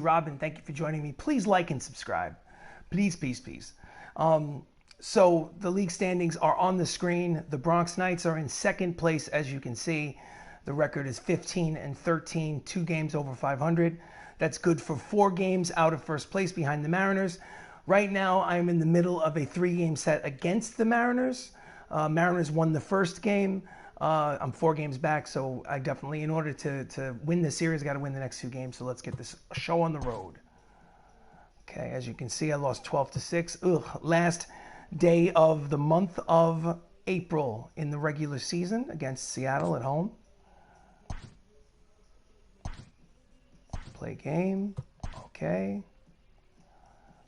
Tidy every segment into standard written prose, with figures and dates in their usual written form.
Robbin, thank you for joining me. Please like and subscribe. Please, please, please. So the league standings are on the screen. The Bronx Knights are in second place, as you can see. The record is 15-13, 2 games over 500. That's good for 4 games out of first place behind the Mariners. Right now, I'm in the middle of a 3-game set against the Mariners. Mariners won the first game. I'm 4 games back, so I definitely, in order to win the series, I got to win the next 2 games. So let's get this show on the road. Okay, as you can see, I lost 12-6. Last day of the month of April in the regular season against Seattle at home. Play game. Okay.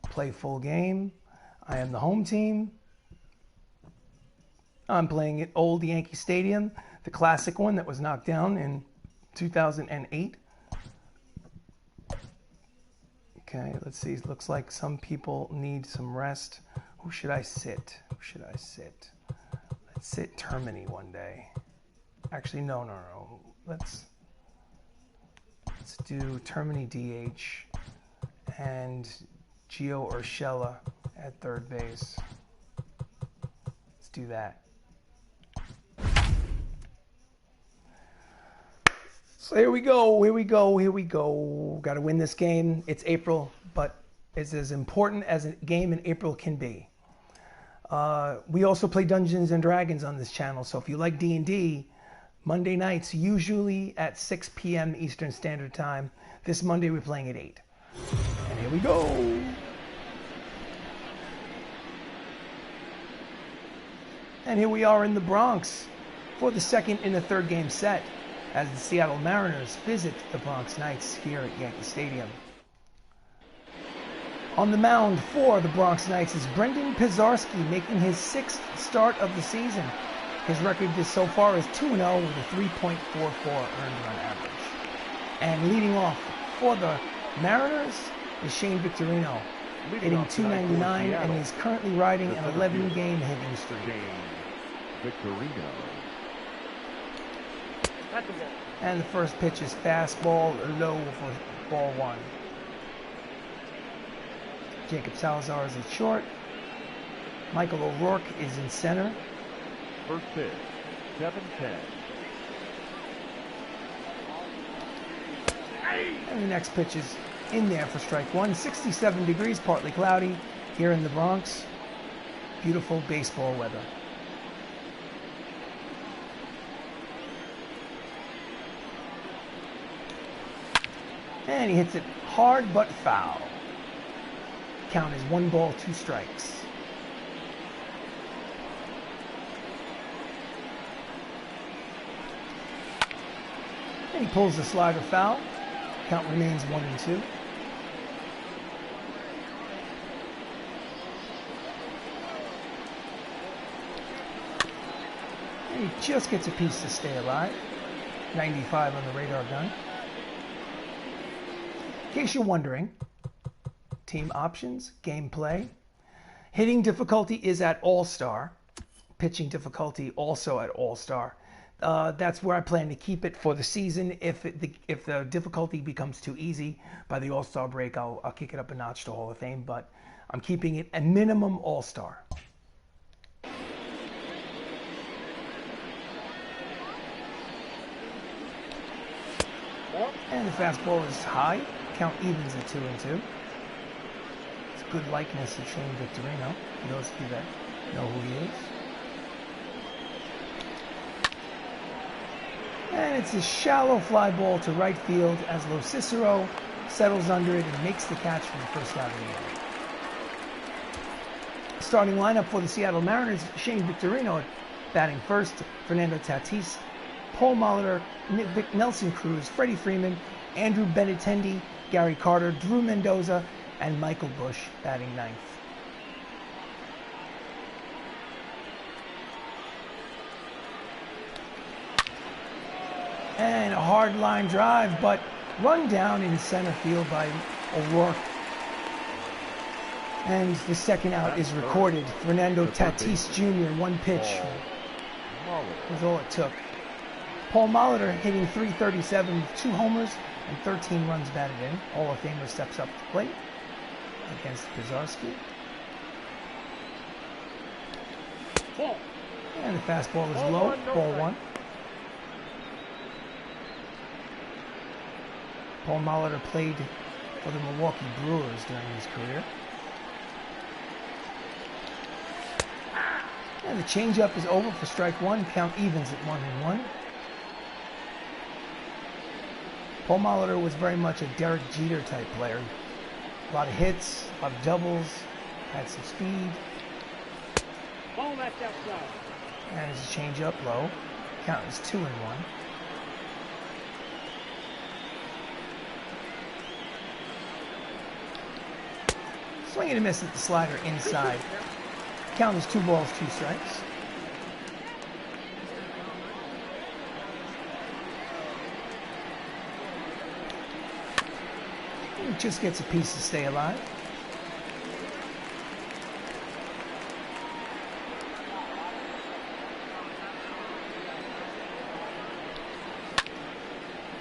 Play full game. I am the home team. I'm playing at Old Yankee Stadium, the classic one that was knocked down in 2008. Okay, let's see. It looks like some people need some rest. Who should I sit? Who should I sit? Let's sit Termini one day. Actually, no. Let's do Termini DH and Gio Urshela at third base. Let's do that. So here we go. Got to win this game. It's April, but it's as important as a game in April can be. We also play Dungeons and Dragons on this channel, so if you like D&D, Monday nights, usually at 6 p.m. Eastern Standard Time. This Monday we're playing at 8. And here we go. And here we are in the Bronx for the second and the third game set as the Seattle Mariners visit the Bronx Knights here at Yankee Stadium. On the mound for the Bronx Knights is Brendan Pizarski, making his 6th start of the season. His record so far is 2-0 with a 3.44 earned run average. And leading off for the Mariners is Shane Victorino, hitting .299, and he's currently riding an 11-game hitting streak. Victorino. And the first pitch is fastball low for ball 1. Jacob Salazar is at short. Michael O'Rourke is in center. First pitch, 7-10. And the next pitch is in there for strike 1. 67 degrees, partly cloudy here in the Bronx. Beautiful baseball weather. And he hits it hard but foul. Count is 1 ball, 2 strikes. And he pulls the slider foul. Count remains 1-2. And he just gets a piece to stay alive. 95 on the radar gun. In case you're wondering, team options, gameplay. Hitting difficulty is at All-Star. Pitching difficulty also at All-Star. That's where I plan to keep it for the season. If the difficulty becomes too easy by the All-Star break, I'll kick it up a notch to Hall of Fame, but I'm keeping it a minimum All-Star. And the fastball is high. Count evens at 2-2. It's a good likeness of Shane Victorino. For those of you that know who he is. And it's a shallow fly ball to right field as Lo Cicero settles under it and makes the catch for the first out of the inning. Starting lineup for the Seattle Mariners, Shane Victorino batting first, Fernando Tatis, Paul Molitor, Nelson Cruz, Freddie Freeman, Andrew Benintendi, Gary Carter, Drew Mendoza, and Michael Busch batting ninth. And a hard line drive, but run down in center field by O'Rourke. And the second out is recorded. Fernando Tatis Jr., 1 pitch. Was all it took. Paul Molitor hitting .337 with 2 homers, and 13 runs batted in. Hall of Famer steps up to plate against Pizarski. And the fastball is low, ball one. Paul Molitor played for the Milwaukee Brewers during his career. And the changeup is over for strike one. Count evens at 1-1. Paul Molitor was very much a Derek Jeter type player. A lot of hits, a lot of doubles, had some speed. Ball that's outside. And his changeup low. Count is 2-1. Swing and a miss at the slider inside. Count is 2 balls, 2 strikes. He just gets a piece to stay alive.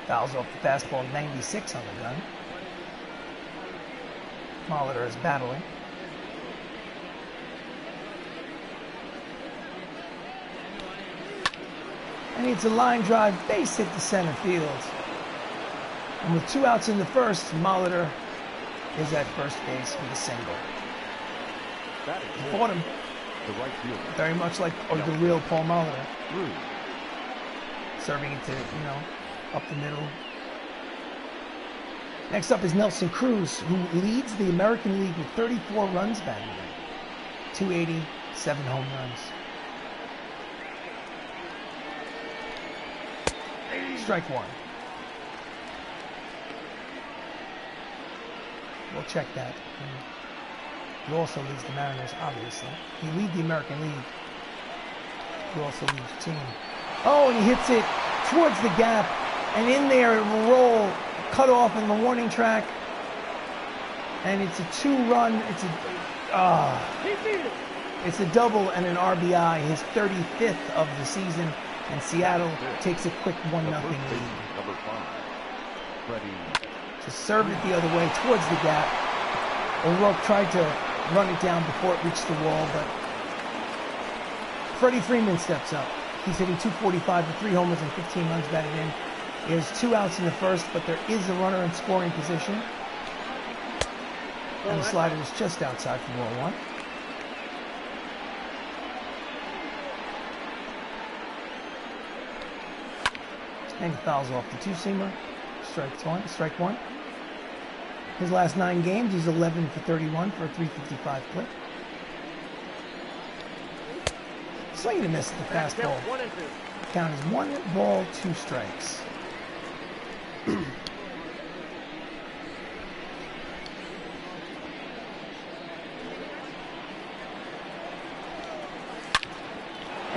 Fouls off the fastball, 96 on the gun. Molitor is battling. And it's a line drive base hit to center field. And with 2 outs in the first, Molitor is at first base with a single. Fought him. The right field. Very much like the real Paul Molitor. Serving it to, up the middle. Next up is Nelson Cruz, who leads the American League with 34 runs batted in. 280, 7 home runs. Strike one. We'll check that. He also leads the Mariners, obviously. He leads the American League. He also leads the team. Oh, and he hits it towards the gap. And in there it will roll, cut off in the warning track. And it's a 2-run. It's a double and an RBI, his 35th of the season. And Seattle takes a quick 1-0 lead. Number 5, Freddie. To serve it the other way towards the gap. O'Rourke tried to run it down before it reached the wall, but Freddie Freeman steps up. He's hitting .245 with 3 homers and 15 runs batted in. He has 2 outs in the first, but there is a runner in scoring position. And the slider is just outside for ball one. And he fouls off the 2-seamer. Strike one. His last 9 games, he's 11 for 31 for a .355 clip. Swing and a miss at the fastball. Count is 1 ball, 2 strikes. And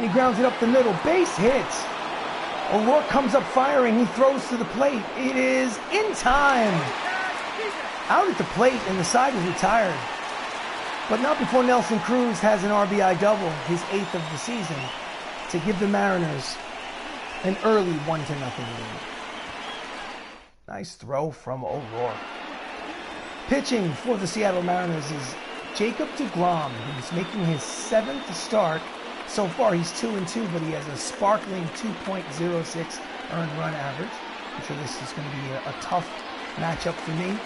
he grounds it up the middle. Base hits. O'Rourke comes up firing. He throws to the plate. It is in time. Out at the plate, and the side is retired. But not before Nelson Cruz has an RBI double, his 8th of the season, to give the Mariners an early 1-0 lead. Nice throw from O'Rourke. Pitching for the Seattle Mariners is Jacob deGrom, who's making his 7th start. So far, he's 2-2, but he has a sparkling 2.06 earned run average. I'm sure this is going to be a tough matchup for me.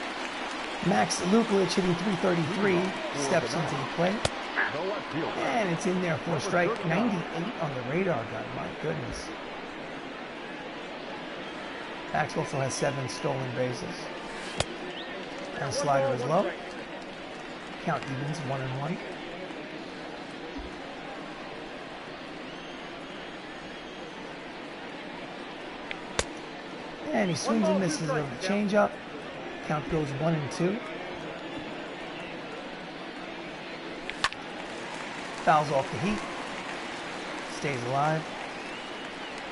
Max Lukelich hitting .333, steps into the plate. And it's in there for a strike. 98 on the radar gun, my goodness. Max also has 7 stolen bases. And the slider is low. Count evens, 1-1. And he swings and misses over the changeup. Count goes 1-2. Fouls off the heat. Stays alive.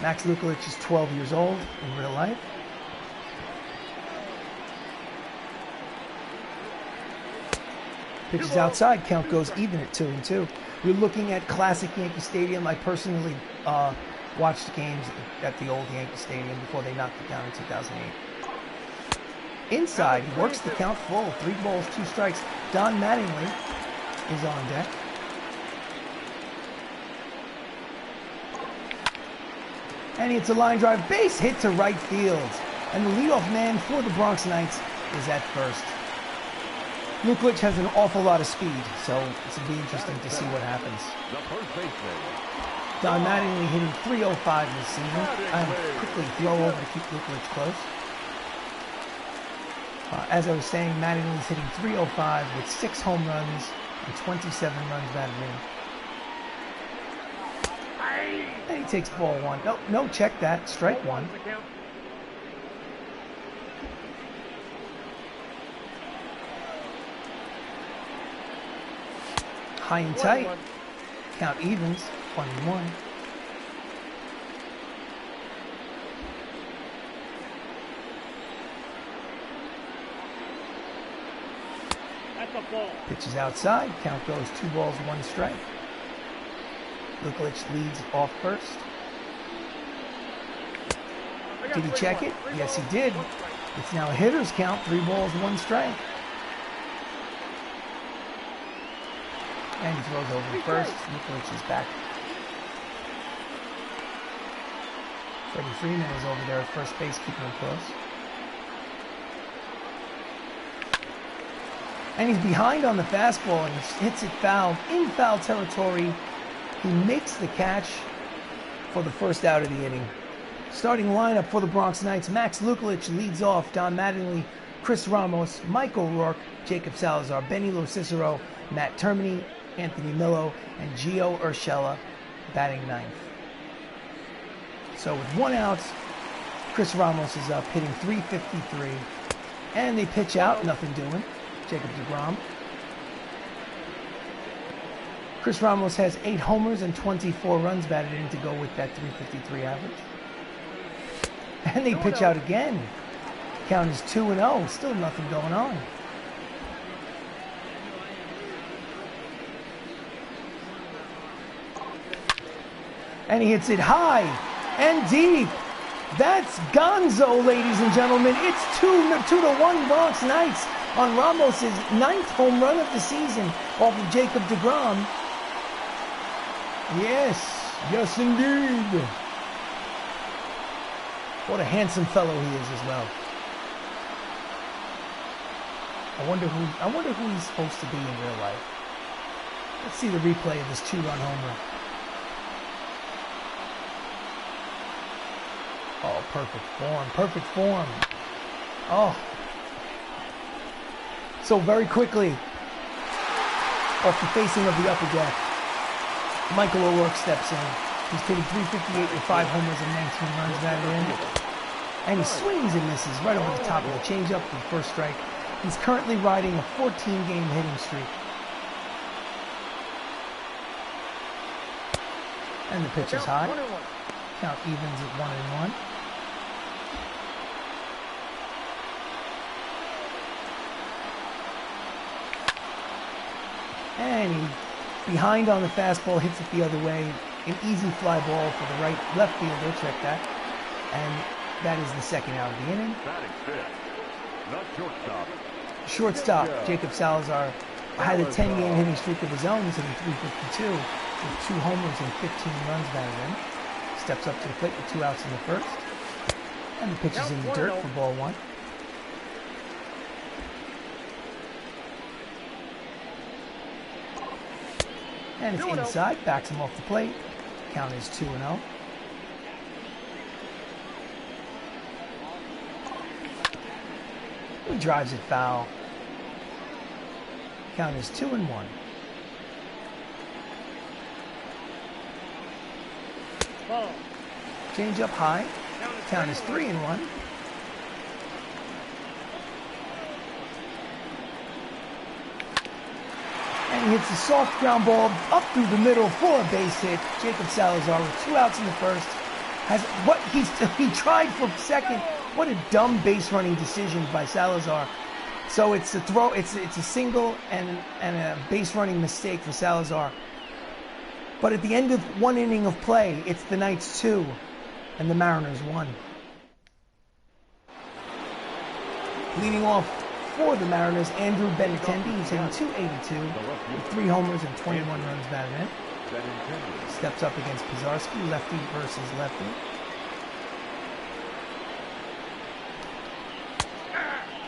Max Lukelich is 12 years old in real life. Pitches outside. Count goes even at 2-2. We're looking at classic Yankee Stadium. I personally watched games at the old Yankee Stadium before they knocked it down in 2008. Inside, he works the count full. 3 balls, 2 strikes. Don Mattingly is on deck. And it's a line drive base hit to right field. And the leadoff man for the Bronx Knights is at first. Lukelich has an awful lot of speed, so it's going to be interesting to see what happens. The first baseman. Don Mattingly hitting .305 this season. I'm quickly throw over to keep Lukelich close. As I was saying, Mattingly's hitting .305 with 6 home runs and 27 runs batted in. And he takes ball 1. No, check that. Strike 1. High and tight. Count evens. 1-1. That's a ball. Pitches outside. Count goes 2 balls, 1 strike. Lukelich leads off first. Did he check it? Yes, he did. It's now a hitter's count. 3 balls, 1 strike. And he throws over to first. Lukelich is back. Freddie Freeman is over there at first base, keeping him close. And he's behind on the fastball and he hits it foul. In foul territory, he makes the catch for the first out of the inning. Starting lineup for the Bronx Knights: Max Lukelich leads off. Don Mattingly, Chris Ramos, Mike O'Rourke, Jacob Salazar, Benny Cicero, Matt Termini, Anthony Millo, and Gio Urshela batting 9th. So with 1 out, Chris Ramos is up, hitting .353. And they pitch out, nothing doing. Jacob deGrom. Chris Ramos has 8 homers and 24 runs batted in to go with that .353 average. And they pitch out again. Count is 2-0, still nothing going on. And he hits it high and deep. That's Gonzo, ladies and gentlemen. It's 2-1 Bronx Knights on Ramos' 9th home run of the season off of Jacob deGrom. Yes, indeed. What a handsome fellow he is as well. I wonder who he's supposed to be in real life. Let's see the replay of this 2-run homer. Oh, perfect form. Oh. So very quickly, off the facing of the upper deck, Michael O'Rourke steps in. He's hitting .358 with 5 homers and 19 runs batted in. And he swings and misses right over the top of the changeup for the first strike. He's currently riding a 14-game hitting streak. And the pitch is high. Count evens at 1-1. And he, behind on the fastball, hits it the other way. An easy fly ball for the left fielder. Check that. And that is the second out of the inning. Batting fifth. Not shortstop. Shortstop, Jacob Salazar had a 10-game hitting streak of his own. He's hitting .352 with 2 homers and 15 runs batted in. Steps up to the plate with 2 outs in the first. And the pitch is in the dirt for ball 1. And it's inside, backs him off the plate. Count is 2-0. He drives it foul. Count is 2-1. Ball. Change up high. Count is 3-1. And he hits a soft ground ball up through the middle for a base hit. Jacob Salazar with 2 outs in the first has what he tried for second. What a dumb base running decision by Salazar. So it's a throw. It's a single and a base running mistake for Salazar. But at the end of 1 inning of play, it's the Knights 2 and the Mariners 1. Leading off for the Mariners, Andrew Benintendi. He's hitting .282 with 3 homers and 21 runs batted in. Steps up against Pizarski, lefty versus lefty.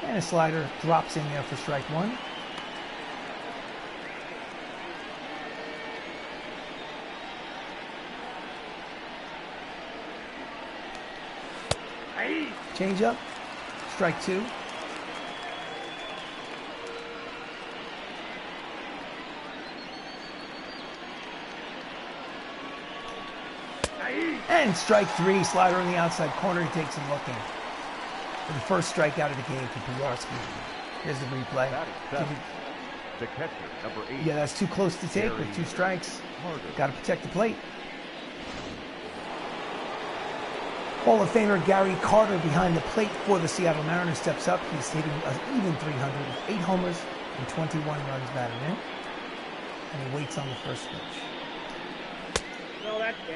And a slider drops in there for strike 1. Change up, strike 2. And strike 3, slider on the outside corner. He takes him looking. For the first strikeout of the game for Pizarski. Here's the replay. The catcher, number 8. Yeah, that's too close to take with 2 strikes. Got to protect the plate. Hall of Famer Gary Carter behind the plate for the Seattle Mariners steps up. He's hitting an even 300 with 8 homers and 21 runs batted in. And he waits on the first pitch.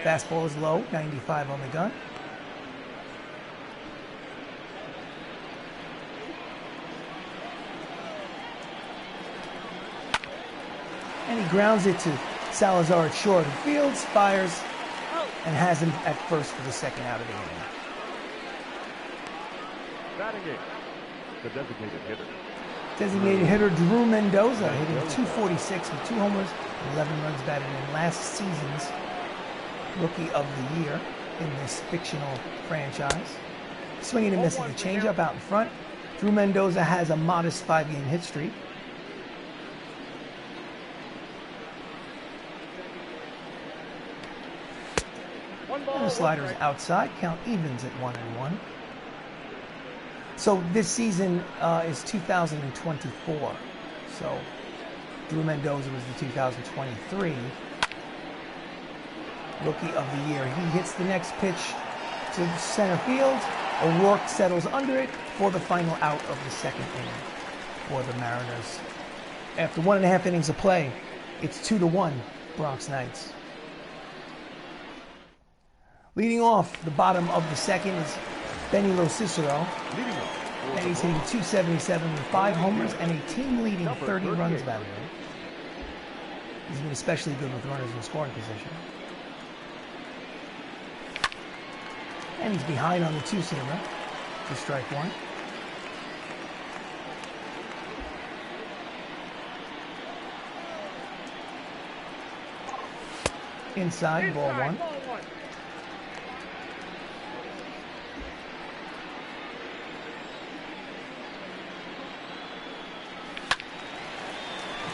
Fastball is low, 95 on the gun. And he grounds it to Salazar at short. He fields, fires, and has him at first for the second out of the inning. Batting it, the designated hitter. Designated hitter Drew Mendoza hitting .246 with 2 homers and 11 runs batted in. Last season's Rookie of the Year in this fictional franchise. Swinging and missing the changeup out in front. Drew Mendoza has a modest 5-game hit streak. And the slider is outside. Count evens at 1-1. So this season is 2024. So Drew Mendoza was the 2023 Rookie of the Year. He hits the next pitch to center field. O'Rourke settles under it for the final out of the second inning for the Mariners. After 1.5 innings of play, it's 2-1 Bronx Knights. Leading off the bottom of the second is Benny Cicero. And he's hitting .277 with 5 homers and a team-leading 30 runs batted in. He's been especially good with runners in scoring position. And he's behind on the 2-seamer for strike 1. Inside, ball 1.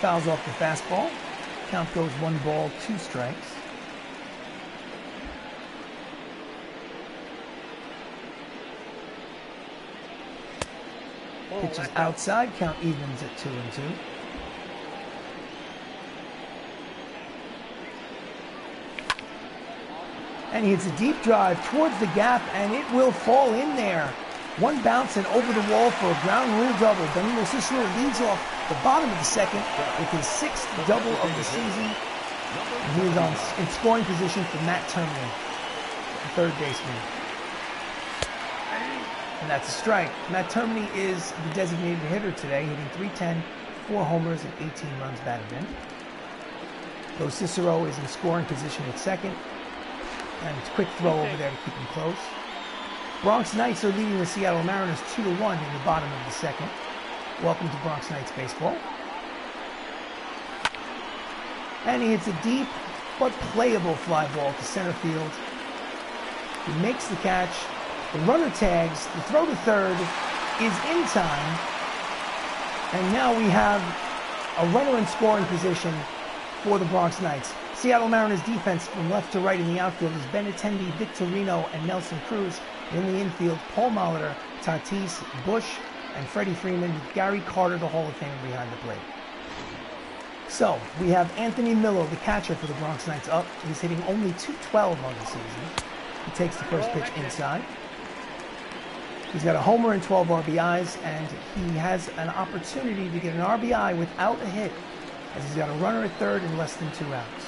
Fouls off the fastball. Count goes 1 ball, 2 strikes. Pitch is outside. Count evens at 2-2. And he hits a deep drive towards the gap, and it will fall in there. One bounce and over the wall for a ground rule double. Benny Cicero leads off the bottom of the second with his 6th double of the season. And he is in scoring position for Matt Termini, the third baseman. And that's a strike. Matt Termini is the designated hitter today, hitting .310, 4 homers and 18 runs batted in. Though Cicero is in scoring position at second, and it's a quick throw over there to keep him close. Bronx Knights are leading the Seattle Mariners 2-1 in the bottom of the second. Welcome to Bronx Knights baseball. And he hits a deep but playable fly ball to center field. He makes the catch. The runner tags. The throw to third is in time. And now we have a runner in scoring position for the Bronx Knights. Seattle Mariners defense from left to right in the outfield is Benintendi, Victorino, and Nelson Cruz. In the infield, Paul Molitor, Tatis, Bush, and Freddie Freeman, with Gary Carter, the Hall of Famer, behind the plate. So, we have Anthony Millo, the catcher for the Bronx Knights, up. He's hitting only .212 on the season. He takes the first pitch inside. He's got a homer and 12 RBIs, and he has an opportunity to get an RBI without a hit, as he's got a runner at third and less than 2 outs.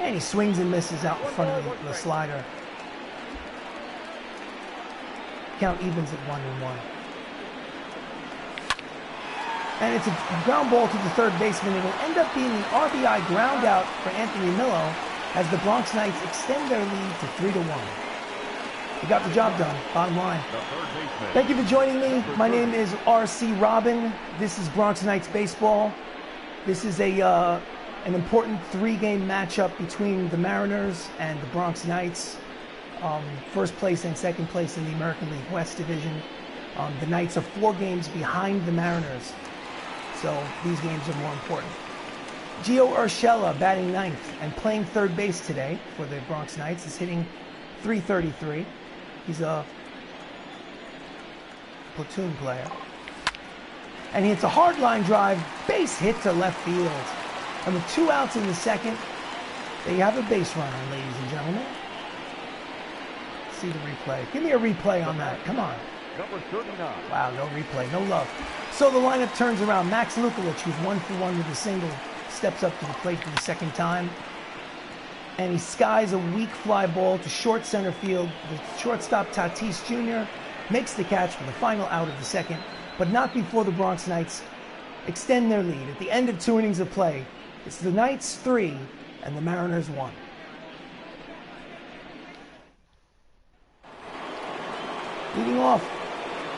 And he swings and misses out in front of the slider. Count evens at 1-1. And it's a ground ball to the third baseman. It'll end up being an RBI ground out for Anthony Millo as the Bronx Knights extend their lead to 3-1. They got the job done, bottom line. Thank you for joining me. My name is RC Robbin. This is Bronx Knights baseball. This is an important three-game matchup between the Mariners and the Bronx Knights. First place and second place in the American League West Division. The Knights are 4 games behind the Mariners, so these games are more important. Gio Urshela batting 9th and playing third base today for the Bronx Knights is hitting .333. He's a platoon player. And he hits a hard line drive, base hit to left field. And with 2 outs in the second, there you have a base runner, ladies and gentlemen. See the replay. Give me a replay on that. Come on. Number 39. Wow, no replay, no love. So the lineup turns around. Max Lukulich, who's 1-for-1 with a single, steps up to the plate for the second time. And he skies a weak fly ball to short center field. The shortstop Tatis Jr. makes the catch for the final out of the second, but not before the Bronx Knights extend their lead. At the end of 2 innings of play, it's the Knights 3 and the Mariners 1. Leading off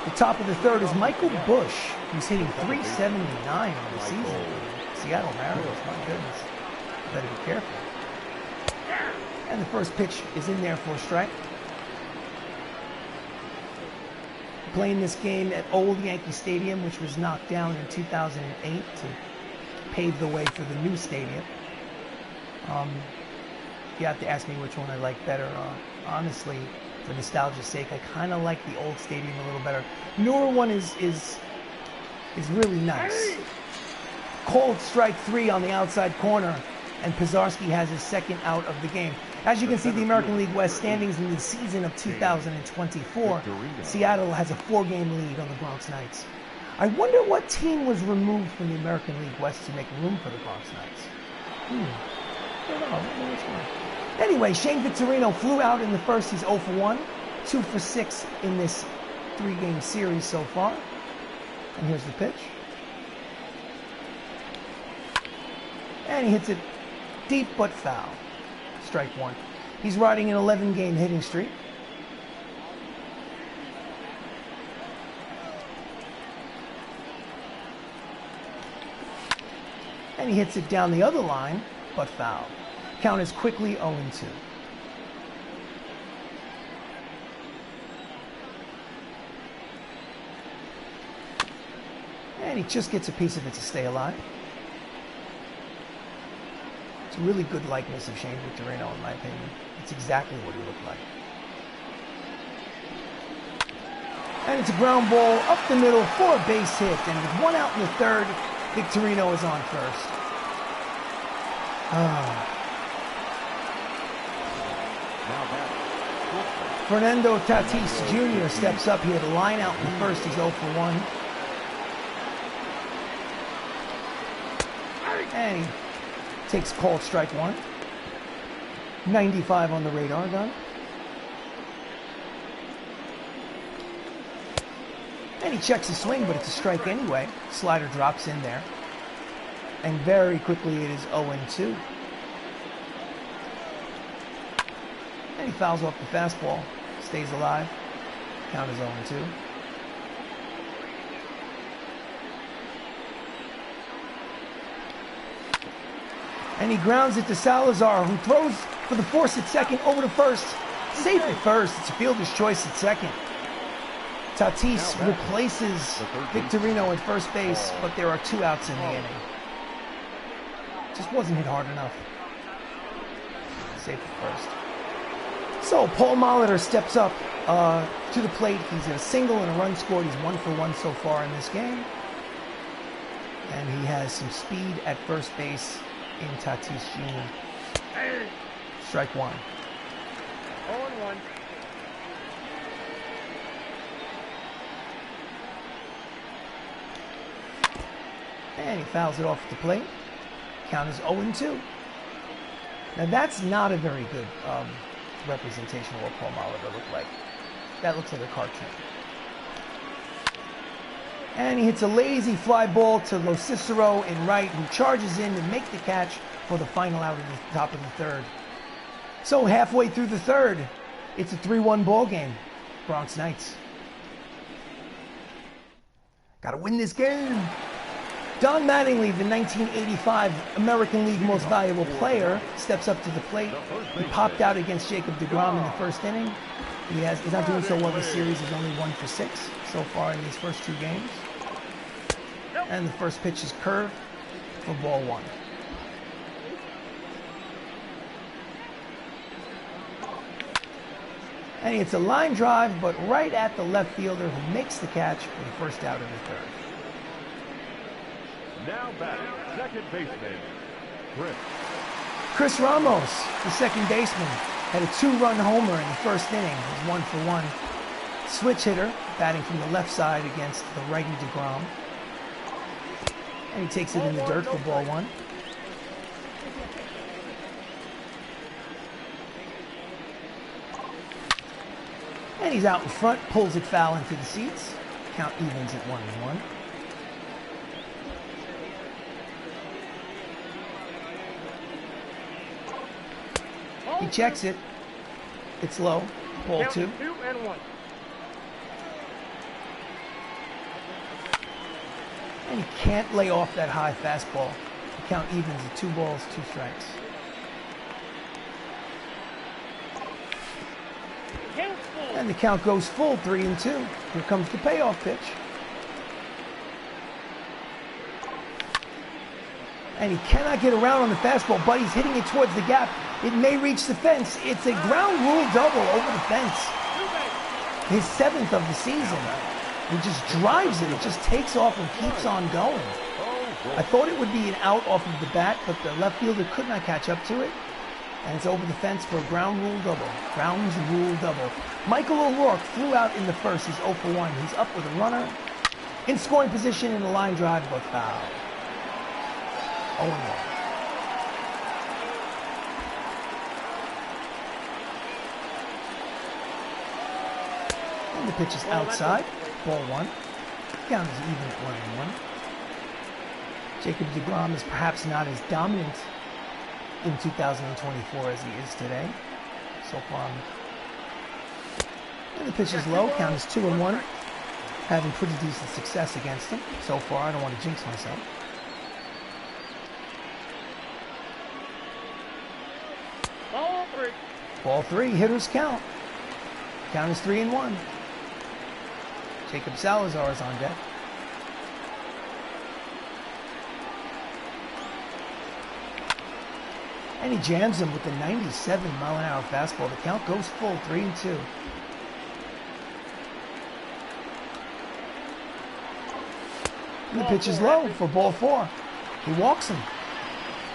the top of the third is Michael Bush, who's hitting .379 in the season. Seattle Mariners, my goodness. Better be careful. And the first pitch is in there for a strike. Playing this game at Old Yankee Stadium, which was knocked down in 2008 to pave the way for the new stadium. You have to ask me which one I like better. Honestly, for nostalgia's sake, I kind of like the old stadium a little better. Newer one is really nice. Called strike 3 on the outside corner, and Pizarski has his second out of the game. As you can see, the American League West standings in the season of 2024, Seattle has a 4-game lead on the Bronx Knights. I wonder what team was removed from the American League West to make room for the Bronx Knights. I don't know. I wonder which one. Anyway, Shane Victorino flew out in the first. He's 0-for-1, 2-for-6 in this 3-game series so far. And here's the pitch. And he hits it deep but foul. Strike 1. He's riding an 11-game hitting streak. And he hits it down the other line, but foul. Count is quickly 0-2. And he just gets a piece of it to stay alive. It's a really good likeness of Shane Victorino, in my opinion. It's exactly what he looked like. And it's a ground ball up the middle for a base hit. And with 1 out in the third, Victorino is on first. Fernando Tatis Jr. steps up. He had a line out in the first. He's 0-for-1. And he takes called strike 1. 95 on the radar gun. And he checks the swing, but it's a strike anyway. Slider drops in there. And very quickly it is 0-2. And he fouls off the fastball. Stays alive. Count is 0-2. And he grounds it to Salazar, who throws for the force at second, over to first. Safe at first. It's a fielder's choice at second. Tatis replaces Victorino at first base, but there are 2 outs in the inning. Just wasn't hit hard enough. Safe at first. So Paul Molitor steps up to the plate. He's got a single and a run scored. He's 1-for-1 so far in this game. And he has some speed at first base in Tatis Jr. Strike 1. 0-1. And he fouls it off at the plate. Count is 0-2. Now that's not a very good representation of what Paul Molitor looked like. That looks like a cartoon. And he hits a lazy fly ball to Lo Cicero in right, who charges in to make the catch for the final out at the top of the third. So halfway through the third, it's a 3-1 ball game. Bronx Knights. Got to win this game. Don Mattingly, the 1985 American League Most Valuable Player, steps up to the plate. He popped out against Jacob deGrom in the first inning. He's not doing so well this series. He's only 1 for 6 so far in these first 2 games. And the first pitch is curved for ball 1. And it's a line drive, but right at the left fielder, who makes the catch for the first out of the third. Now batting, second baseman, Chris Ramos, the second baseman, had a 2-run homer in the first inning. It was 1 for 1. Switch hitter, batting from the left side against the righty deGrom. And he takes it in the dirt for ball 1. And he's out in front, pulls it foul into the seats. Count evens at 1-1. He checks it. It's low. Ball 2. 2-1. And he can't lay off that high fastball. The count evens at 2 balls, 2 strikes. And the count goes full, 3-2. Here comes the payoff pitch. And he cannot get around on the fastball, but he's hitting it towards the gap. It may reach the fence. It's a ground rule double over the fence. His 7th of the season. He just drives it. It just takes off and keeps on going. I thought it would be an out off of the bat, but the left fielder could not catch up to it. And it's over the fence for a ground rule double. Grounds rule double. Michael O'Rourke flew out in the first. He's 0 for 1. He's up with a runner in scoring position in the line drive, but foul. 0-1. And the pitch is outside. Ball 1. Count is even at 1-1. Jacob deGrom is perhaps not as dominant in 2024 as he is today. So far. And the pitch is low. Count is 2-1. Having pretty decent success against him so far. I don't want to jinx myself. Ball 3. Ball 3. Hitters count. Count is 3-1. Jacob Salazar is on deck. And he jams him with the 97-mile-an-hour fastball. The count goes full, 3-2. And the pitch is low for ball 4. He walks him.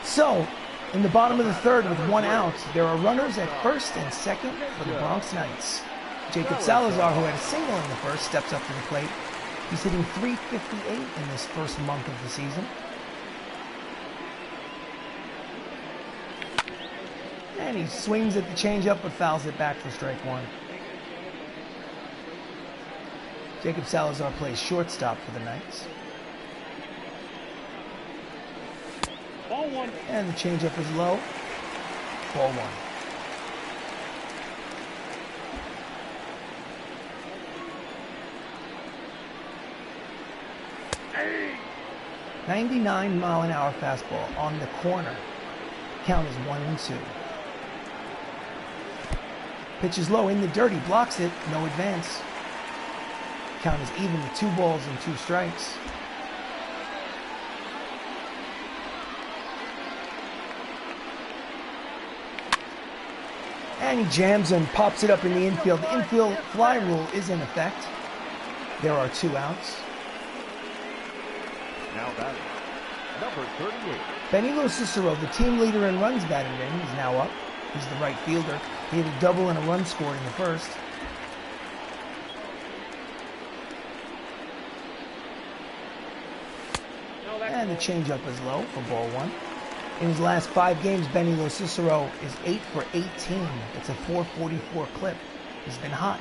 So, in the bottom of the third with 1 out, there are runners at first and second for the Bronx Knights. Jacob Salazar, who had a single in the first, steps up to the plate. He's hitting .358 in this first month of the season. And he swings at the changeup, but fouls it back for strike 1. Jacob Salazar plays shortstop for the Knights. Ball 1. And the changeup is low. Ball 1. Hey. 99-mile-an-hour fastball on the corner. Count is 1-2. Pitch is low in the dirt. He blocks it. No advance. Count is even with 2 balls and 2 strikes. And he jams and pops it up in the infield. The infield fly rule is in effect. There are 2 outs. Now batting, number 38. Benny Lo Cicero, the team leader in runs batted in, is now up. He's the right fielder. He had a double and a run scored in the first. And the changeup is low for ball 1. In his last 5 games, Benny Lo Cicero is 8 for 18. It's a .444 clip. He's been hot.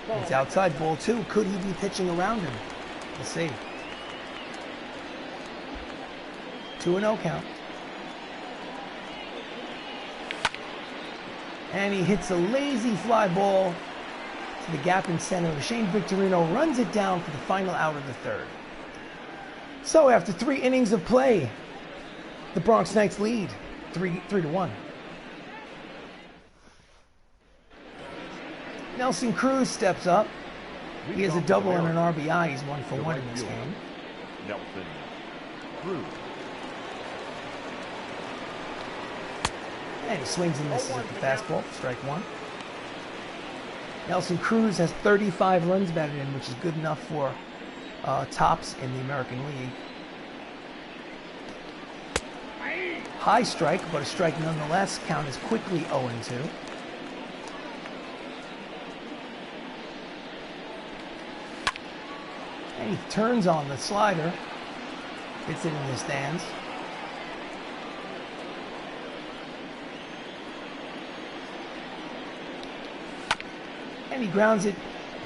It's outside, ball 2. Could he be pitching around him? We'll see. 2-0 count. And he hits a lazy fly ball to the gap in center. Shane Victorino runs it down for the final out of the third. So after 3 innings of play, the Bronx Knights lead 3-1. Nelson Cruz steps up. He has a double and an RBI. He's 1 for 1 in this game. Nelson Cruz. And he swings and misses at the fastball for strike 1. Nelson Cruz has 35 runs batted in, which is good enough for tops in the American League. High strike, but a strike nonetheless. Count is quickly 0-2. And he turns on the slider. Hits it in the stands. And he grounds it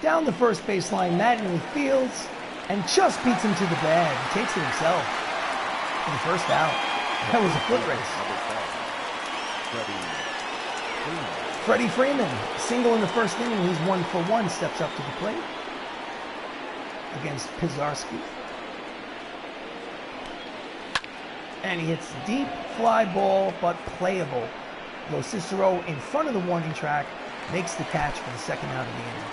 down the first baseline. Mattingly fields and just beats him to the bag. He takes it himself for the first out. That was a foot race. Freddie Freeman, single in the first inning. He's 1 for 1. Steps up to the plate against Pizarski. And he hits deep fly ball, but playable. Lo Cicero in front of the warning track makes the catch for the second out of the inning.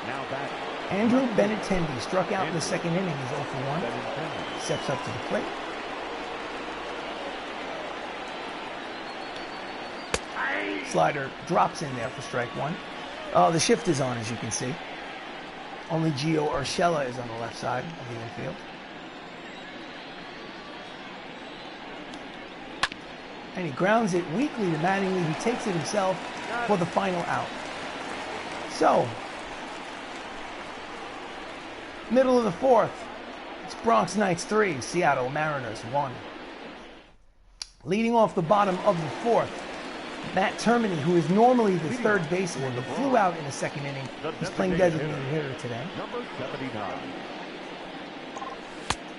Now back. Andrew Benintendi struck out in the second inning. He's 0 for 1. Steps up to the plate. Slider drops in there for strike 1. The shift is on, as you can see. Only Gio Urshela is on the left side of the infield. And he grounds it weakly to Mattingly, who takes it himself for the final out. So, middle of the fourth, it's Bronx Knights 3, Seattle Mariners 1. Leading off the bottom of the fourth, Matt Termini, who is normally the third baseman, but flew out in the second inning. He's playing designated hitter today. Number 79.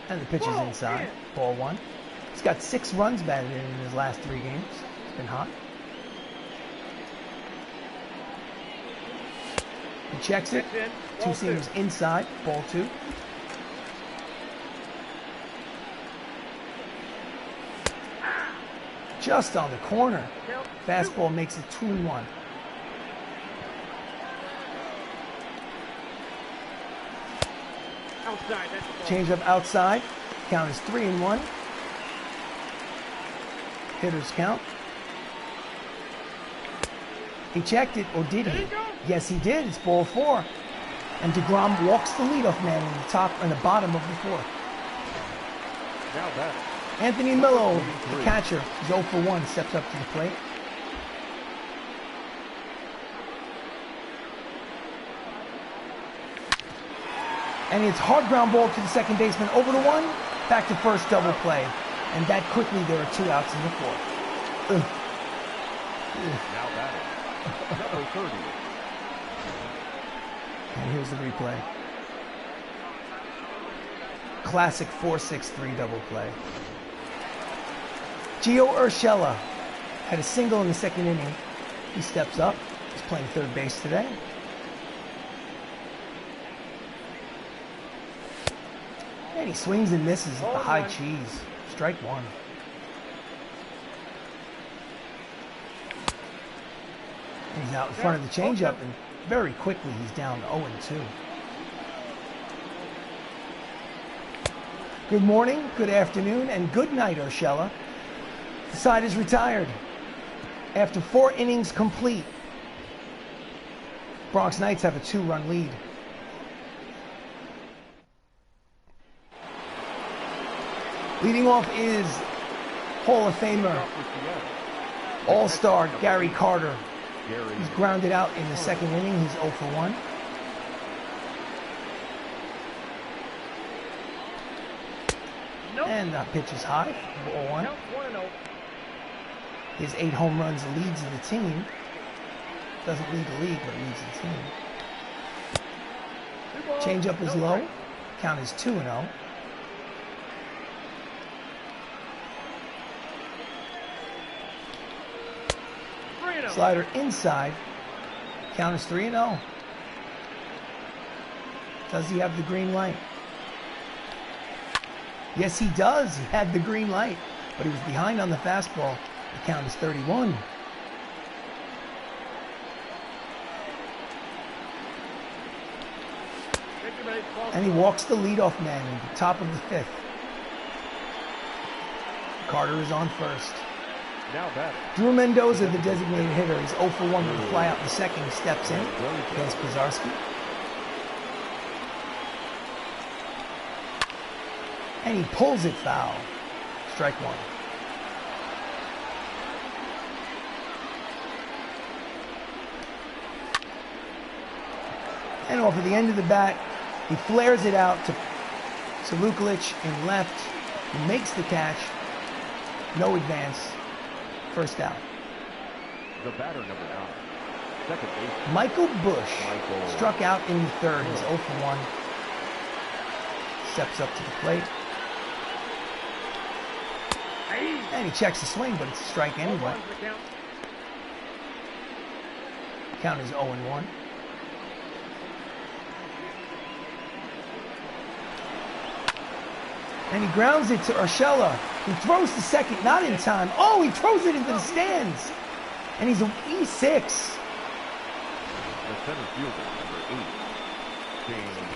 And the pitch is inside, ball 1. He's got 6 runs batted in his last 3 games. It's been hot. He checks it. 2 seamers inside, ball 2. Just on the corner. Fastball makes it 2-1. Change up outside. Count is 3-1. Hitters count. He checked it, or did he? Yes, he did. It's ball 4. And DeGrom walks the leadoff man in the top and the bottom of the fourth. Now back. Anthony Millo, the catcher, is 0 for 1, steps up to the plate. And it's hard ground ball to the second baseman, over to 1, back to first, double play. And that quickly, there are 2 outs in the fourth. Ugh. Now batting. Number 30. And here's the replay. Classic 4-6-3 double play. Gio Urshela had a single in the second inning. He steps up. He's playing third base today. And he swings and misses at the high cheese. Strike 1. And he's out in front of the changeup, and very quickly he's down 0-2. Good morning, good afternoon, and good night, Urshela. The side is retired. After 4 innings complete, Bronx Knights have a 2-run lead. Leading off is Hall of Famer, All-Star Gary Carter. He's grounded out in the second inning. He's 0 for 1. And that pitch is high, ball 1. His 8 home runs leads the team. Doesn't lead the league, but leads the team. Changeup is low. Count is 2-0. Slider inside. Count is 3-0. Does he have the green light? Yes, he does. He had the green light, but he was behind on the fastball. The count is 31. And he walks the leadoff man in the top of the 5th. Carter is on first. Now batting. Drew Mendoza, the designated hitter, is 0 for 1 with a fly out in the second. He steps in against Pizarski. And he pulls it foul. Strike 1. And off at the end of the bat, he flares it out to Lukulich in left. He makes the catch. No advance. First out. The batter, number 9. Second base. Michael Bush struck out in the 3rd. He's 0 for 1. Steps up to the plate. And he checks the swing, but it's a strike anyway. Count is 0-1. And he grounds it to Urshela, who throws to second, not in time. Oh, he throws it into the stands. And he's an E6. The center fielder, number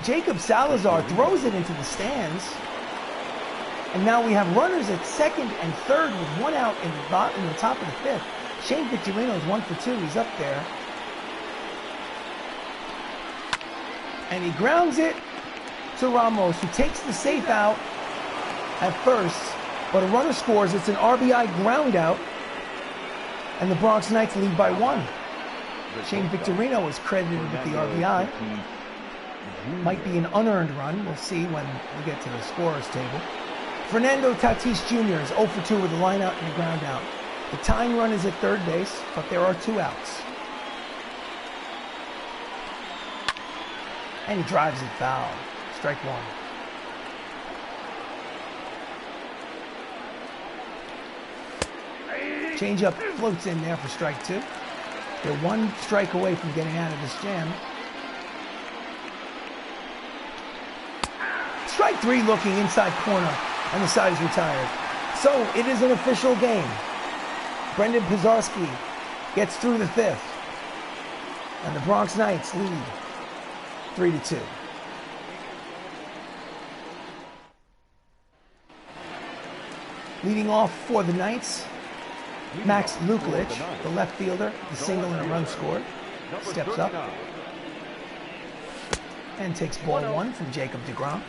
8. Jacob Salazar throws it into the stands. And now we have runners at second and third with 1 out in the top of the 5th. Shane Victorino is 1 for 2. He's up there. And he grounds it to Ramos, who takes the safe out at first, but a runner scores. It's an RBI ground out, and the Bronx Knights lead by 1. Shane Victorino is credited with the RBI. Might be an unearned run. We'll see when we get to the scorers table. Fernando Tatis Jr. is 0 for 2 with a line out and a ground out. The tying run is at third base, but there are 2 outs. And he drives it foul. Strike 1. Changeup floats in there for strike 2. They're 1 strike away from getting out of this jam. Strike 3 looking inside corner, and the side is retired. So it is an official game. Brendan Pizarski gets through the 5th, and the Bronx Knights lead 3-2. Leading off for the Knights, Max Lukulich, the left fielder, the single and a run scored, steps up and takes ball 1 from Jacob deGrom.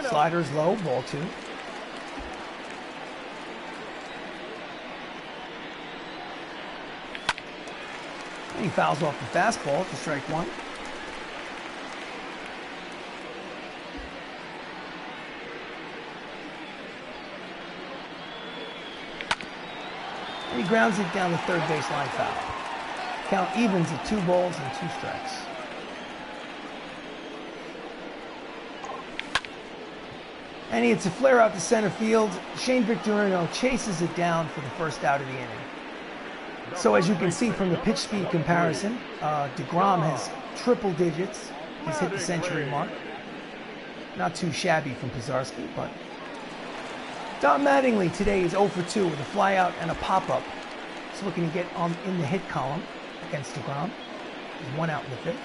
Sliders low, ball 2. And he fouls off the fastball to strike 1. And he grounds it down the third base line foul. Count evens at 2 balls and 2 strikes. And he hits a flare out to center field. Shane Victorino chases it down for the first out of the inning. So as you can see from the pitch speed comparison, deGrom has triple digits. He's hit the century mark. Not too shabby from Pizarski, but Don Mattingly today is 0 for 2 with a fly out and a pop-up. He's looking to get in the hit column against deGrom. He's 1 out in the 5th.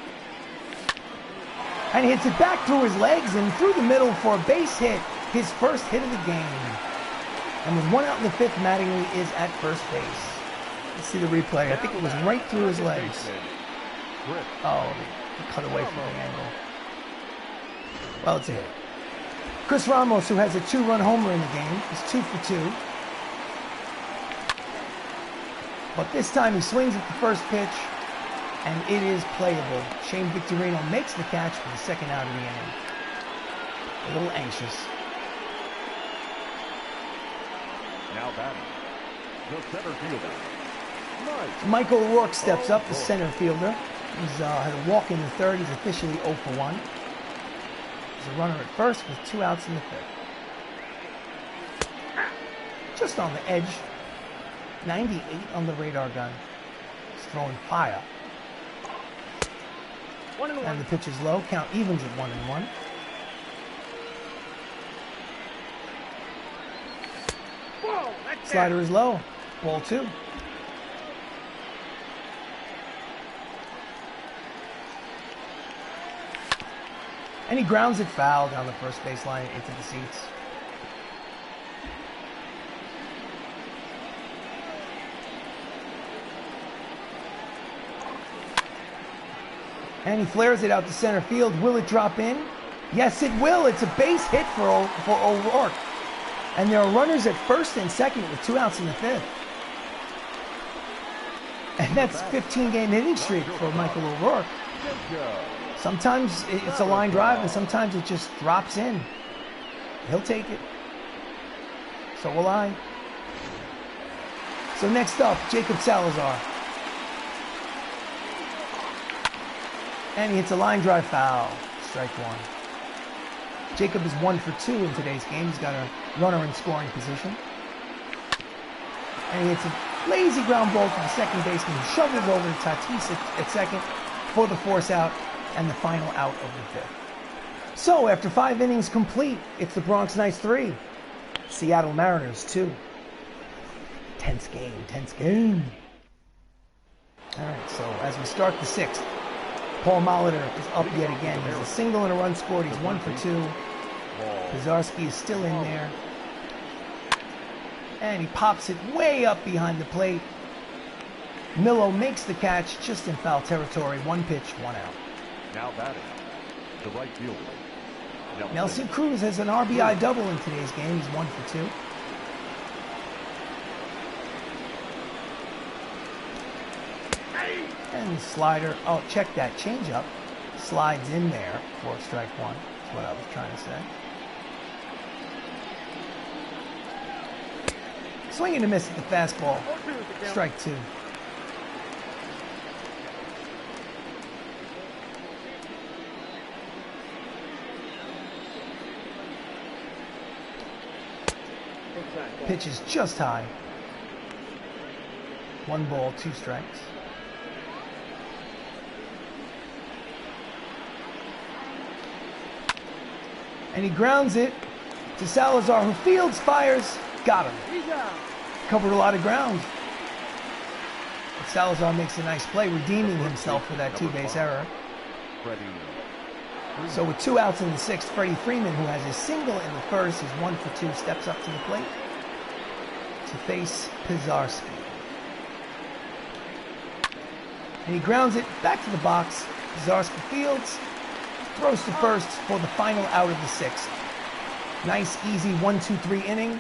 And he hits it back through his legs and through the middle for a base hit, his first hit of the game. And with 1 out in the 5th, Mattingly is at first base. Let's see the replay. I think it was right through his legs. Oh, he cut away from the angle. Well, it's a hit. Chris Ramos, who has a 2-run homer in the game, is 2 for 2. But this time he swings at the first pitch, and it is playable. Shane Victorino makes the catch for the second out of the inning. A little anxious. Now batting, the center fielder. Nice. Michael O'Rourke steps up, the center fielder. He's had a walk in the third. He's officially 0 for 1. There's a runner at first with 2 outs in the fifth. Just on the edge. 98 on the radar gun. He's throwing fire. 1-1. And the pitch is low. Count evens at 1-1. Whoa, that's Slider is low. Ball 2. And he grounds it foul down the first baseline into the seats. And he flares it out to center field. Will it drop in? Yes, it will. It's a base hit for O'Rourke. And there are runners at first and second with 2 outs in the fifth. And that's 15-game hitting streak for Michael O'Rourke. Sometimes it's a line drive and sometimes it just drops in. He'll take it. So will I. So next up, Jacob Salazar. And he hits a line drive foul. Strike 1. Jacob is 1 for 2 in today's game. He's got a runner in scoring position. And he hits a lazy ground ball to the second baseman, who shovels over to Tatis at second for the force out and the final out of the fifth. So after 5 innings complete, it's the Bronx Knights 3, Seattle Mariners 2. Tense game, tense game. All right, so as we start the 6th, Paul Molitor is up yet again. There's a single and a run scored. He's 1 for 2. Pizarski is still in there. And he pops it way up behind the plate. Millo makes the catch just in foul territory. 1 pitch, 1 out. Now batting, the right fielder. Nelson Cruz has an RBI double in today's game. He's 1 for 2. And the slider, oh, check that, change up. Slides in there for strike 1. That's what I was trying to say. Swing and a miss at the fastball. Strike 2. Pitch is just high. 1 ball, 2 strikes. And he grounds it to Salazar, who fields, fires, got him. Covered a lot of ground. But Salazar makes a nice play, redeeming himself for that 2-base error. So with 2 outs in the 6th, Freddie Freeman, who has a single in the first, is 1 for 2, steps up to the plate to face Pizarski. And he grounds it back to the box. Pizarski fields, throws to first for the final out of the 6th. Nice, easy 1-2-3 inning.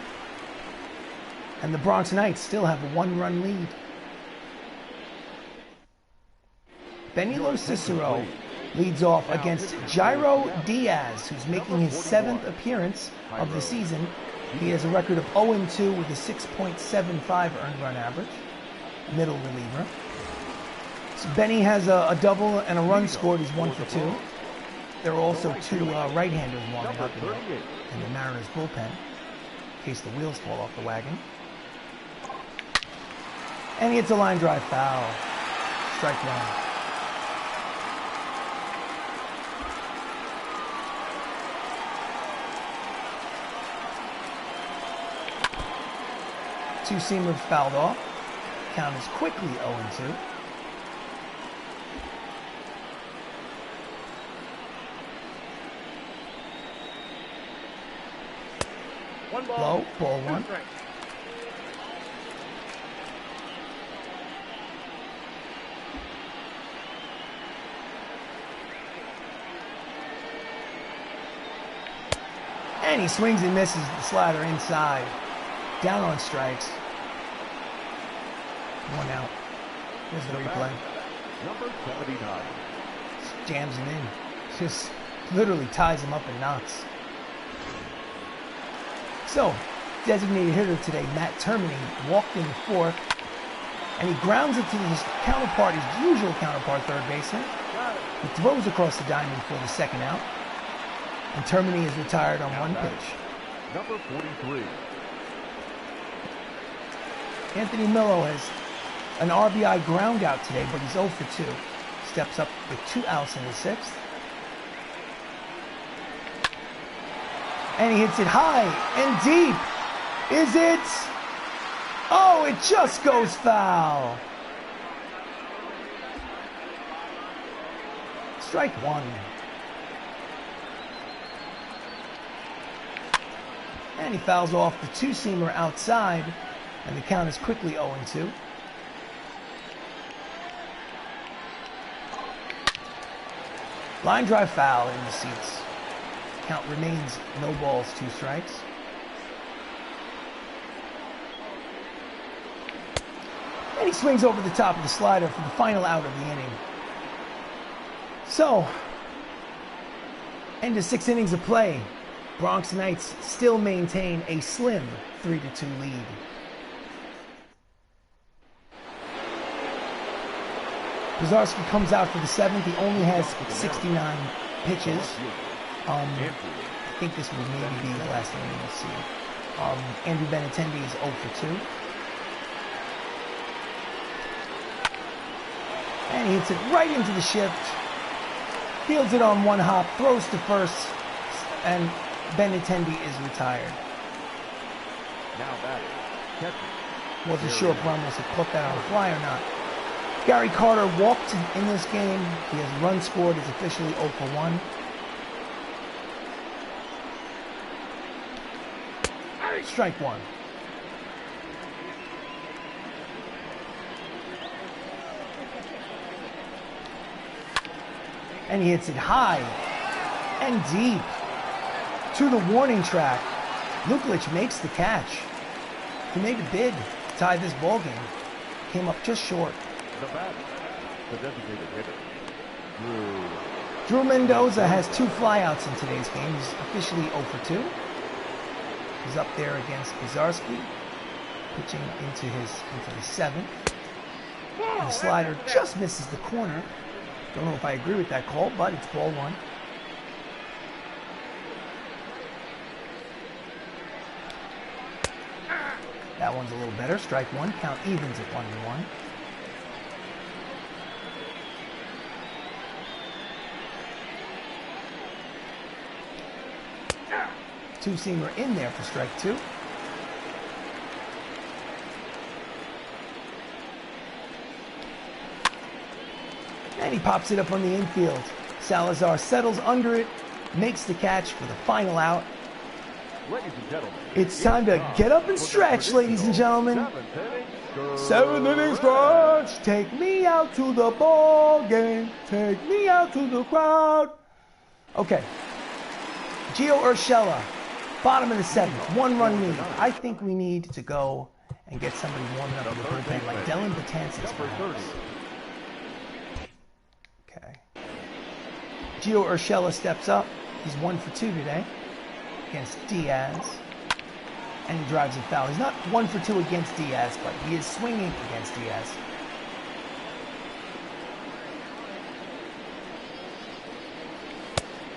And the Bronx Knights still have a 1-run lead. Benilo Cicero leads off against Jairo Diaz, who's making his 7th appearance of the season. He has a record of 0-2 with a 6.75 earned run average. Middle reliever. So Benny has a double and a run scored. He's 1 for 2. There are also 2 right-handers warming up in the Mariners bullpen, in case the wheels fall off the wagon. And he hits a line drive foul. Strike 1. Two-seamers fouled off. Count is quickly 0-2. Low, ball 1. And he swings and misses the slider inside. Down on strikes. 1 out. Here's the replay. Number 79. Jams him in. Just literally ties him up in knots. So, designated hitter today, Matt Termini, walked in the fourth, and he grounds it to his counterpart, his usual counterpart, third baseman. He throws across the diamond for the second out, and Termini is retired on one pitch. Number 43. Anthony Millo has an RBI ground out today, but he's 0 for 2. Steps up with 2 outs in the sixth. And he hits it high and deep. Is it? Oh, it just goes foul. Strike one. And he fouls off the two-seamer outside, and the count is quickly 0-2. Line drive foul in the seats. Count remains no balls, 2 strikes. And he swings over the top of the slider for the final out of the inning. So, end of 6 innings of play. Bronx Knights still maintain a slim 3-2 lead. Pizarski comes out for the 7th. He only has 69 pitches. I think this will maybe be the last inning we'll see. Andrew Benintendi is 0 for 2. And he hits it right into the shift. Fields it on one hop, throws to first, and Benintendi is retired. Now batting. Wasn't sure if Ramos had caught that on a fly or not. Gary Carter walked in this game. He has run scored, is officially 0 for 1. Strike one. And he hits it high and deep to the warning track. Luklich makes the catch. He made a bid to tie this ball game. Came up just short. The batter, the designated hitter, Drew Mendoza has 2 flyouts in today's game. He's officially 0 for 2. He's up there against Pizarski, pitching into the 7th. And the slider just misses the corner. Don't know if I agree with that call, but it's ball 1. That one's a little better. Strike 1. Count evens at 1-1. Two-seamer in there for strike 2. And he pops it up on the infield. Salazar settles under it, makes the catch for the final out. ladies and gentlemen. It's time to get up and stretch, ladies and gentlemen. 7th inning stretch. Take me out to the ball game. Take me out to the crowd. Okay. Gio Urshela. Bottom of the 7th, 1-run lead. I think we need to go and get somebody warming up in the bullpen like Dylan Betances. Okay. Gio Urshela steps up. He's 1 for 2 today against Diaz. And he drives it foul. He's not 1 for 2 against Diaz, but he is swinging against Diaz.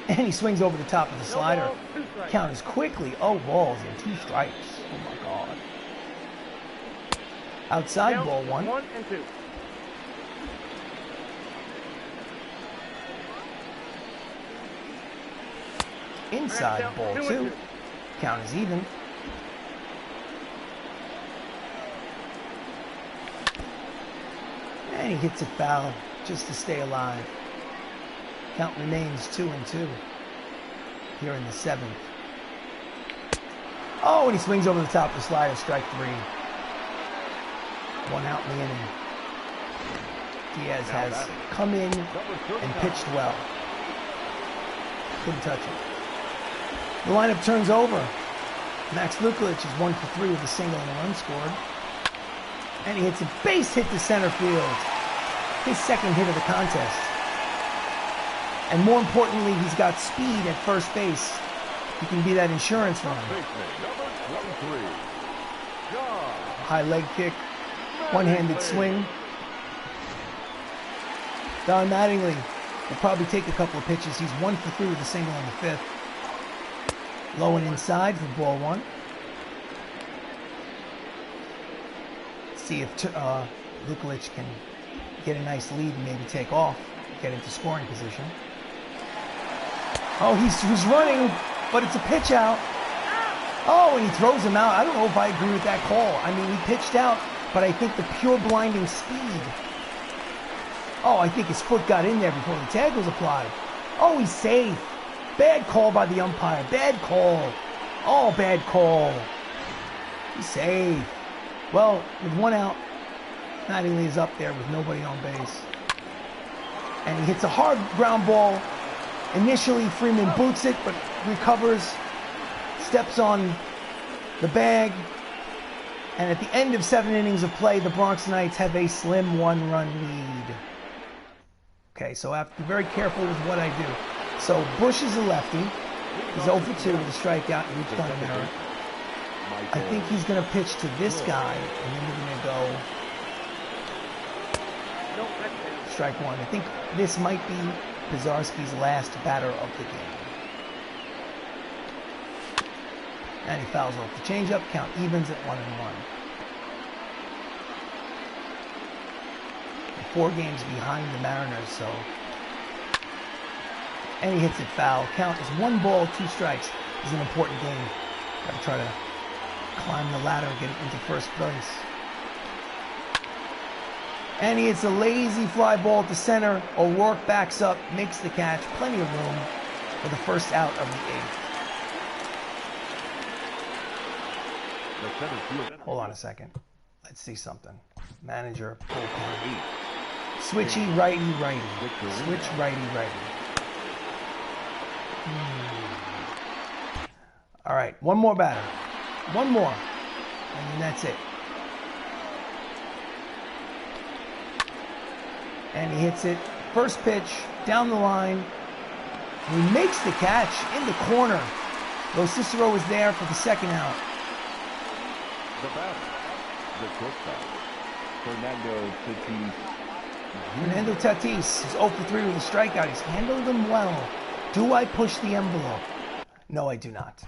And he swings over the top of the slider. Count is quickly 0 balls and 2 strikes. Oh my God. Outside ball 1. 1 and 2. Inside ball 2. Count is even. And he hits it foul just to stay alive. Count remains 2-2 here in the 7th. Oh, and he swings over the top of the slider, strike 3. 1 out in the inning. Diaz has come in and pitched well. Couldn't touch it. The lineup turns over. Max Luklich is 1 for 3 with a single and a run scored. And he hits a base hit to center field. His 2nd hit of the contest. And more importantly, he's got speed at first base. He can be that insurance runner. 23. John. High leg kick, one-handed swing. Don Mattingly will probably take a couple of pitches. He's 1 for 3 with a single in the 5th. Low and inside for ball 1. See if Lukulich can get a nice lead and maybe take off, get into scoring position. Oh, he's running, but it's a pitch out. Oh, and he throws him out. I don't know if I agree with that call. I mean, he pitched out, but I think the pure blinding speed. Oh, I think his foot got in there before the tag was applied. Oh, he's safe. Bad call by the umpire. Bad call. Oh, bad call. He's safe. Well, with 1 out, Mattingly is up there with nobody on base. And he hits a hard ground ball. Initially, Freeman boots it, but recovers, steps on the bag. And at the end of 7 innings of play, the Bronx Knights have a slim 1-run lead. Okay, so I have to be very careful with what I do. So Bush is a lefty. He's 0 for 2 with a strikeout and reached on an error. I think he's going to pitch to this guy, and then we're going to go strike 1. I think this might be Pizarski's last batter of the game. And he fouls off the changeup. Count evens at 1-1. 4 games behind the Mariners, so. And he hits it foul. Count is 1 ball, 2 strikes. This is an important game. Got to try to climb the ladder and get it into first place. And he hits a lazy fly ball to center. O'Rourke backs up, makes the catch. Plenty of room for the first out of the 8th. Hold on a second. Let's see something. Manager, bullpen. Switchy, righty, righty. Switch, righty, righty. All right, 1 more batter. 1 more. And then that's it. And he hits it. First pitch, down the line. He makes the catch in the corner. Though Cicero was there for the 2nd out. The batter, the shortstop, Fernando Tatis is 0 for 3 with a strikeout. He's handled them well. Do I push the envelope? No, I do not.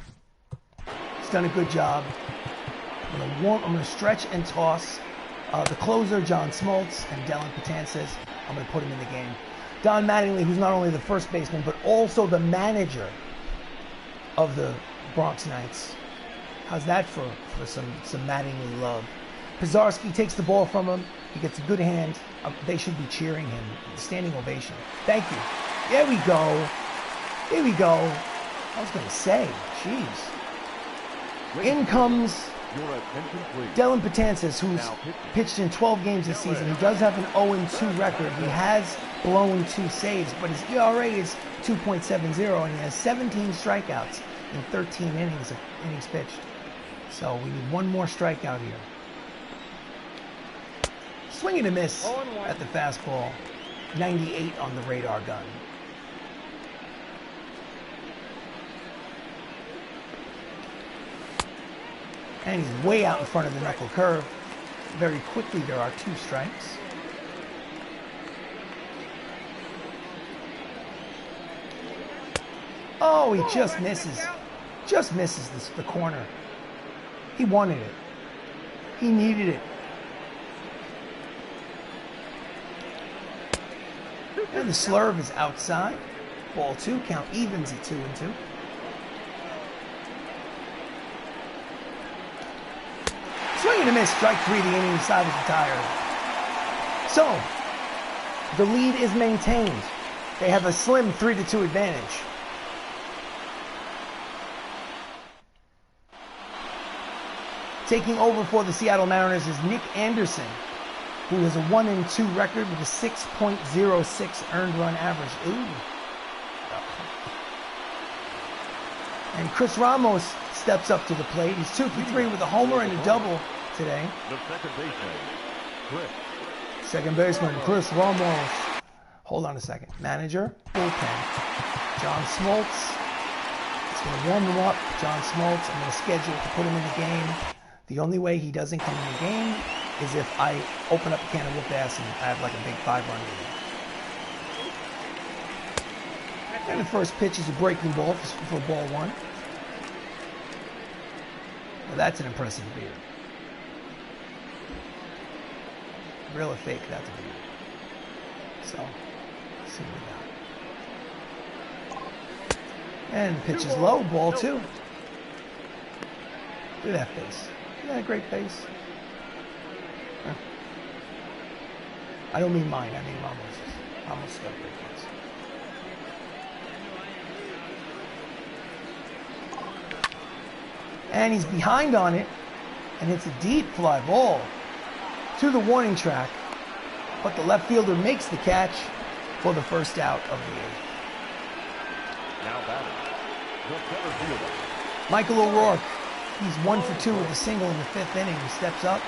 He's done a good job. I'm going to stretch and toss the closer, John Smoltz, and Dellin Betances. I'm going to put him in the game. Don Mattingly, who's not only the first baseman, but also the manager of the Bronx Knights. How's that for some Mattingly love? Pizarski takes the ball from him. He gets a good hand. They should be cheering him. Standing ovation. Thank you. There we go. There we go. I was going to say, jeez. In comes Dellin Betances, who's pitched in 12 games this season. He does have an 0-2 record. He has blown 2 saves, but his ERA is 2.70, and he has 17 strikeouts in 13 innings pitched. So we need 1 more strikeout here. Swing and a miss at the fastball. 98 on the radar gun. And he's way out in front of the knuckle curve. Very quickly, there are 2 strikes. Oh, he just misses. Just misses the corner. He wanted it. He needed it. And the slurve is outside. Ball 2, count evens at 2-2. Swing and a miss, strike 3, the inning side is retired. So, the lead is maintained. They have a slim 3-2 advantage. Taking over for the Seattle Mariners is Nick Anderson, who has a 1-2 record with a 6.06 earned run average. Ooh. And Chris Ramos steps up to the plate. He's 2 for 3 with a homer and a double today. The second baseman, Chris. Second baseman, Chris Ramos. Hold on a second. Manager, bullpen. John Smoltz, It's going to warm him up. John Smoltz, I'm going to schedule to put him in the game. The only way he doesn't come in the game is if I open up a can of whoop ass and I have like a big 5-run lead. And the first pitch is a breaking ball for ball 1. Well, that's an impressive beard. Real or fake, that's a beard. So, let's see what we got. And the pitch is low, ball 2. Look at that face. Isn't that a great face? Huh. I don't mean mine, I mean Ramos's. Ramos got a great face. And he's behind on it, and it's a deep fly ball to the warning track, but the left fielder makes the catch for the first out of the 8th. Now batting, the center fielder. Michael O'Rourke, he's 1 for 2 with a single in the 5th inning. He steps up.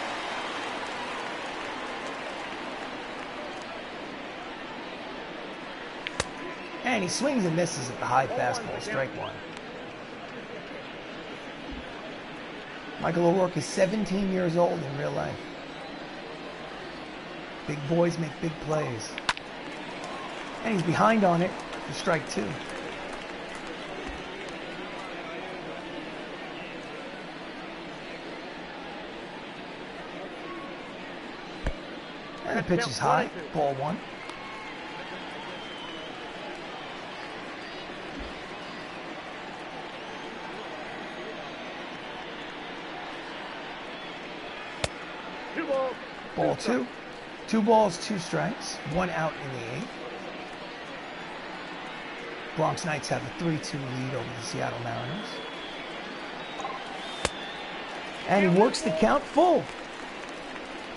And he swings and misses at the high fastball, strike 1. Michael O'Rourke is 17 years old in real life. Big boys make big plays. And he's behind on it for strike 2. And the pitch is high, ball 1. Ball 2. 2 balls, 2 strikes. 1 out in the 8th. Bronx Knights have a 3-2 lead over the Seattle Mariners. And he works the count full.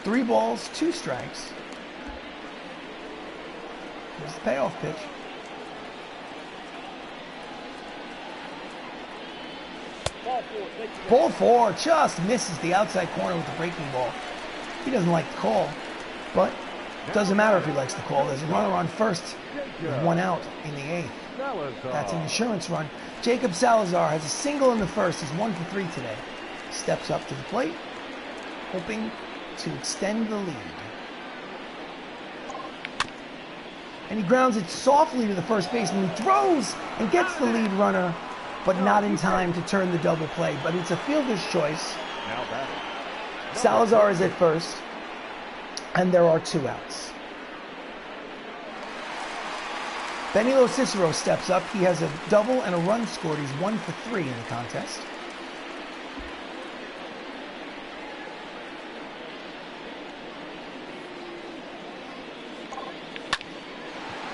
3 balls, 2 strikes. Here's the payoff pitch. Ball 4 just misses the outside corner with the breaking ball. He doesn't like the call, but it doesn't matter if he likes the call. There's a runner on first with 1 out in the 8th. That's an insurance run. Jacob Salazar has a single in the first. He's 1 for 3 today. Steps up to the plate, hoping to extend the lead. And he grounds it softly to the first baseman, who throws and gets the lead runner, but not in time to turn the double play. But it's a fielder's choice. Salazar is at first, and there are 2 outs. Benilo Cicero steps up. He has a double and a run scored. He's 1 for 3 in the contest.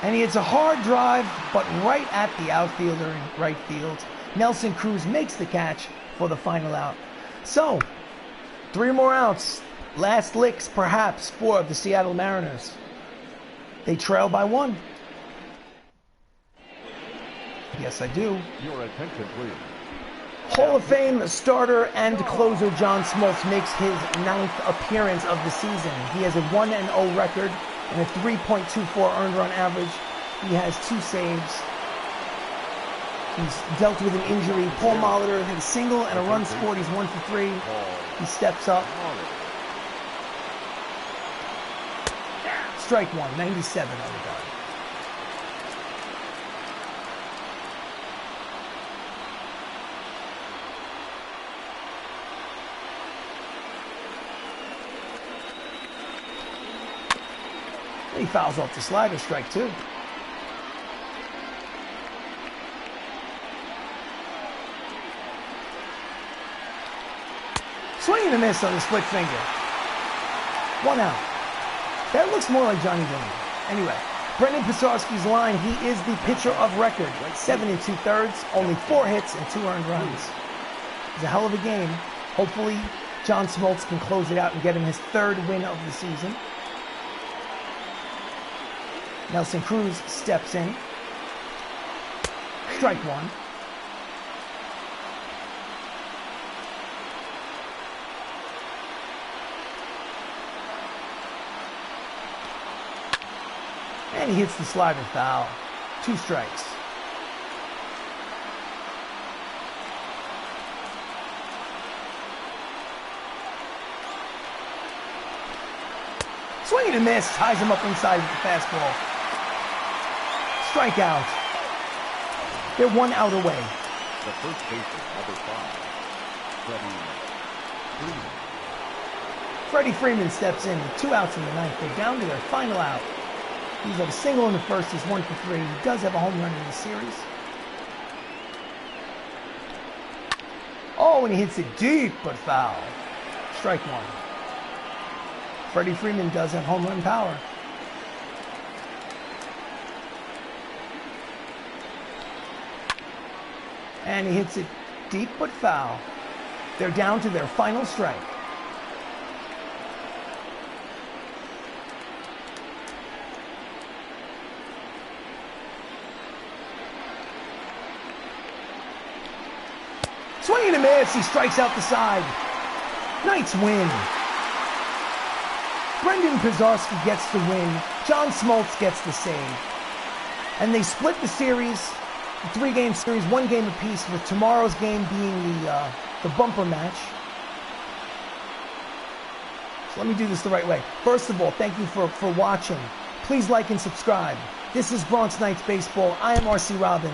And he hits a hard drive, but right at the outfielder in right field. Nelson Cruz makes the catch for the final out. So, 3 more outs. Last licks, perhaps, for the Seattle Mariners. They trail by 1. Yes, I do. Your attention, please. Hall of Fame starter and closer John Smoltz makes his 9th appearance of the season. He has a 1-0 record and a 3.24 earned run average. He has 2 saves. He's dealt with an injury. Paul Molitor had a single and a run scored. He's 1 for 3. He steps up. Strike 1, 97 on the dot. He fouls off the slider, strike 2. Swing and a miss on the split finger. 1 out. That looks more like Johnny Damon. Anyway, Brendan Pisarski's line, he is the pitcher of record. 7 2/3, only 4 hits and 2 earned runs. It's a hell of a game. Hopefully, John Smoltz can close it out and get him his 3rd win of the season. Nelson Cruz steps in. Strike 1. And he hits the slider foul. 2 strikes. Swing and a miss. Ties him up inside with the fastball. Strikeout. They're 1 out away. The first baseman, number 5, Freddie Freeman steps in with 2 outs in the 9th. They're down to their final out. He's at a single in the first. He's 1 for 3. He does have a home run in this series. Oh, and he hits it deep, but foul. Strike 1. Freddie Freeman does have home run power. And he hits it deep, but foul. They're down to their final strike. Swing and a miss. He strikes out the side. Knights win. Brendan Pizarski gets the win. John Smoltz gets the save. And they split the series, the 3-game series, 1 game apiece, with tomorrow's game being the bumper match. So let me do this the right way. First of all, thank you for watching. Please like and subscribe. This is Bronx Knights Baseball. I am RC Robbin.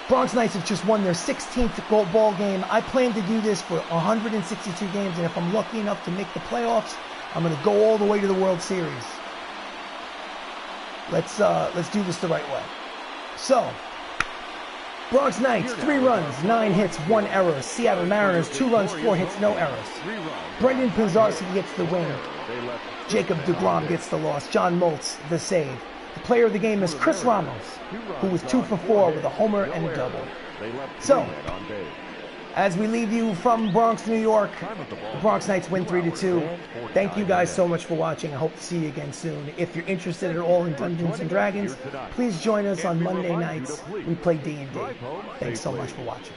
Bronx Knights have just won their 16th ball game. I plan to do this for 162 games, and if I'm lucky enough to make the playoffs, I'm going to go all the way to the World Series. Let's do this the right way. So, Bronx Knights, 3 runs, 9 hits, 1 error. Seattle Mariners, 2 runs, 4 hits, no errors. Brendan Pizarski gets the win. Jacob deGrom gets the loss. John Moltz, the save. The player of the game is Chris Ramos, who was 2 for 4 with a homer and a double. So, as we leave you from Bronx, New York, the Bronx Knights win 3-2. Thank you guys so much for watching. I hope to see you again soon. If you're interested at all in Dungeons & Dragons, please join us on Monday nights. We play D&D. Thanks so much for watching.